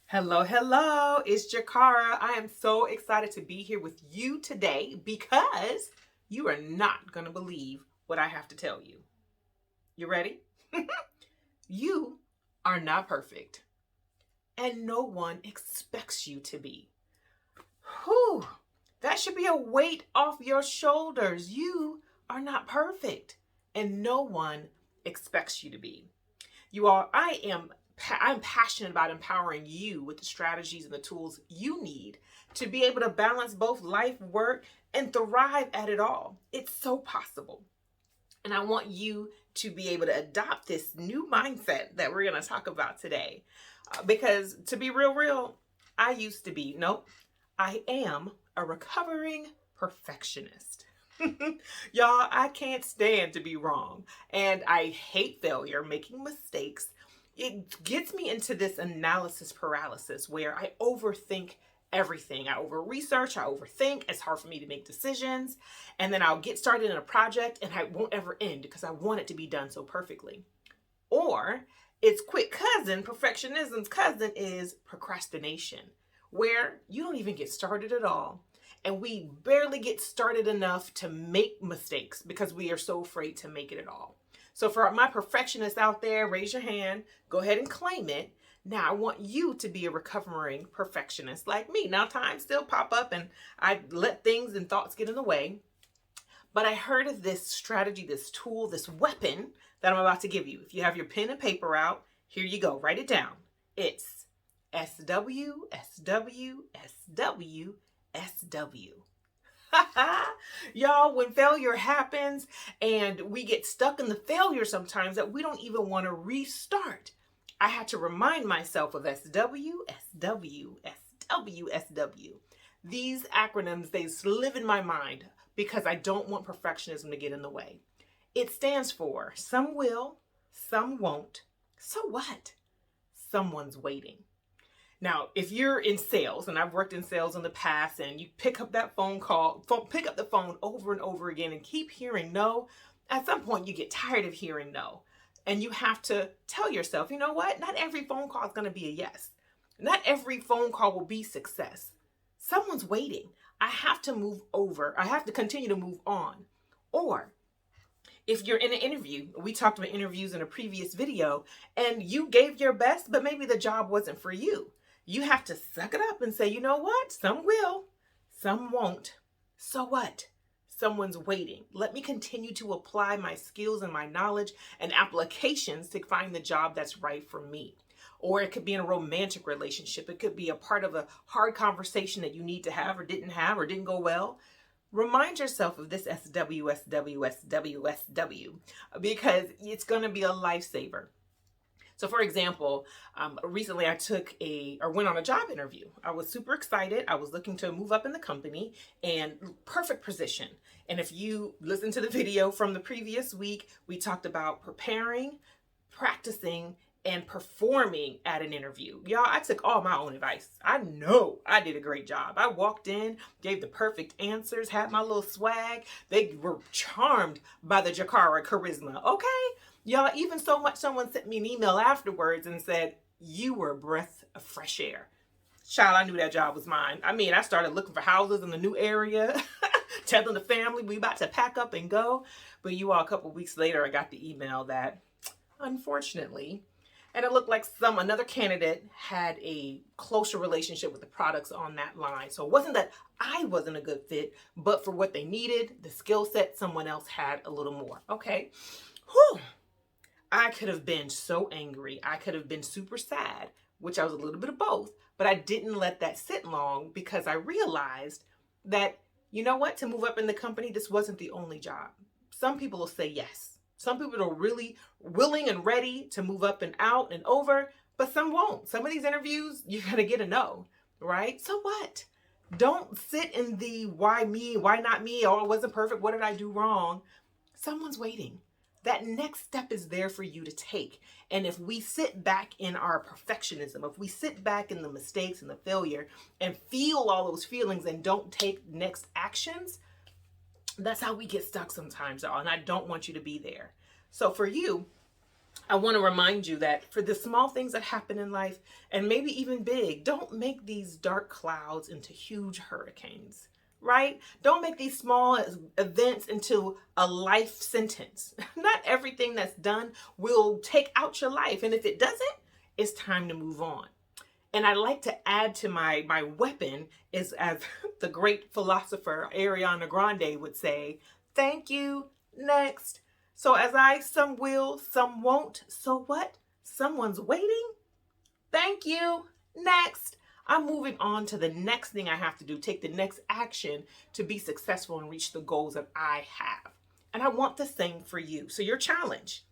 Hello, hello, it's Jecara. I am so excited to be here with you today because you are not going to believe what I have to tell you. You ready? You are not perfect, and no one expects you to be. Whew, that should be a weight off your shoulders. You are not perfect, and no one expects you to be. I'm passionate about empowering you with the strategies and the tools you need to be able to balance both life, work, and thrive at it all. It's so possible. And I want you to be able to adopt this new mindset that we're going to talk about today. Because to be real, I used to be, nope, I am a recovering perfectionist. Y'all, I can't stand to be wrong. And I hate failure, making mistakes. It gets me into this analysis paralysis where I overthink everything. I over research, I overthink. It's hard for me to make decisions. And then I'll get started in a project and I won't ever end because I want it to be done so perfectly. Or its quick cousin, perfectionism's cousin, is procrastination, where you don't even get started at all. And we barely get started enough to make mistakes because we are so afraid to make it at all. So for my perfectionists out there, raise your hand, go ahead and claim it. Now I want you to be a recovering perfectionist like me. Now times still pop up and I let things and thoughts get in the way. But I heard of this strategy, this tool, this weapon that I'm about to give you. If you have your pen and paper out, here you go. Write it down. It's SWSWSWSW. Y'all, when failure happens and we get stuck in the failure sometimes that we don't even want to restart, I had to remind myself of SWSWSWSW. These acronyms, they live in my mind because I don't want perfectionism to get in the way. It stands for some will, some won't. So what? Someone's waiting. Now, if you're in sales, and I've worked in sales in the past, and you pick up that pick up the phone over and over again and keep hearing no, at some point you get tired of hearing no. And you have to tell yourself, you know what? Not every phone call is going to be a yes. Not every phone call will be success. Someone's waiting. I have to move over. I have to continue to move on. Or if you're in an interview, we talked about interviews in a previous video, and you gave your best, but maybe the job wasn't for you. You have to suck it up and say, you know what? Some will, some won't. So what? Someone's waiting. Let me continue to apply my skills and my knowledge and applications to find the job that's right for me. Or it could be in a romantic relationship. It could be a part of a hard conversation that you need to have or didn't go well. Remind yourself of this SWSWSWSW because it's going to be a lifesaver. So for example, recently I went on a job interview. I was super excited. I was looking to move up in the company and perfect position. And if you listen to the video from the previous week, we talked about preparing, practicing, and performing at an interview. Y'all, I took all my own advice. I know I did a great job. I walked in, gave the perfect answers, had my little swag. They were charmed by the Jecara charisma. Okay? Y'all, even so much someone sent me an email afterwards and said, you were a breath of fresh air. Child, I knew that job was mine. I mean, I started looking for houses in the new area, telling the family we about to pack up and go. But you all, a couple weeks later, I got the email that, unfortunately, and it looked like another candidate had a closer relationship with the products on that line. So it wasn't that I wasn't a good fit, but for what they needed, the skill set, someone else had a little more. Okay. Whew. I could have been so angry. I could have been super sad, which I was a little bit of both, but I didn't let that sit long because I realized that, you know what, to move up in the company, this wasn't the only job. Some people will say yes. Some people are really willing and ready to move up and out and over, but some won't. Some of these interviews, you're going to get a no, right? So what? Don't sit in the why me, why not me? Oh, it wasn't perfect. What did I do wrong? Someone's waiting. That next step is there for you to take. And if we sit back in our perfectionism, if we sit back in the mistakes and the failure and feel all those feelings and don't take next actions, that's how we get stuck sometimes, y'all. And I don't want you to be there. So for you, I want to remind you that for the small things that happen in life, and maybe even big, don't make these dark clouds into huge hurricanes, right? Don't make these small events into a life sentence. Not everything that's done will take out your life. And if it doesn't, it's time to move on. And I like to add to my weapon is, as the great philosopher Ariana Grande would say, thank you, next. So as some will, some won't. So what? Someone's waiting? Thank you, next. I'm moving on to the next thing I have to do, take the next action to be successful and reach the goals that I have. And I want the same for you. So your challenge,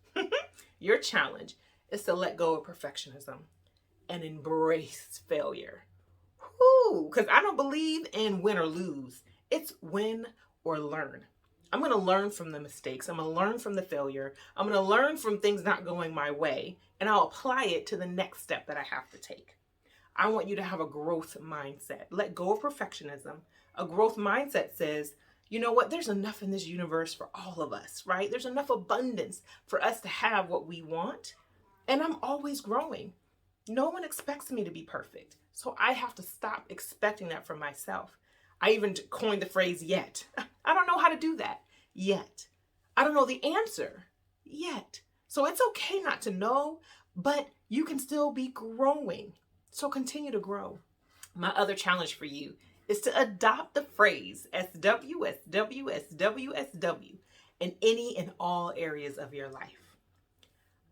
your challenge is to let go of perfectionism and embrace failure. Because I don't believe in win or lose. It's win or learn. I'm going to learn from the mistakes. I'm going to learn from the failure. I'm going to learn from things not going my way, and I'll apply it to the next step that I have to take. I want you to have a growth mindset. Let go of perfectionism. A growth mindset says, you know what? There's enough in this universe for all of us, right? There's enough abundance for us to have what we want. And I'm always growing. No one expects me to be perfect. So I have to stop expecting that from myself. I even coined the phrase yet. I don't know how to do that yet. I don't know the answer yet. So it's okay not to know, but you can still be growing. So continue to grow. My other challenge for you is to adopt the phrase SWSWSWSW in any and all areas of your life.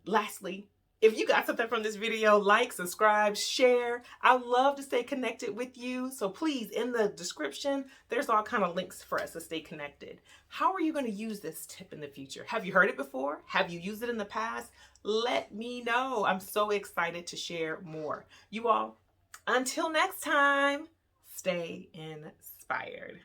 Lastly, if you got something from this video, like, subscribe, share. I love to stay connected with you. So please, in the description, there's all kind of links for us to stay connected. How are you going to use this tip in the future? Have you heard it before? Have you used it in the past? Let me know. I'm so excited to share more. You all, until next time, stay inspired.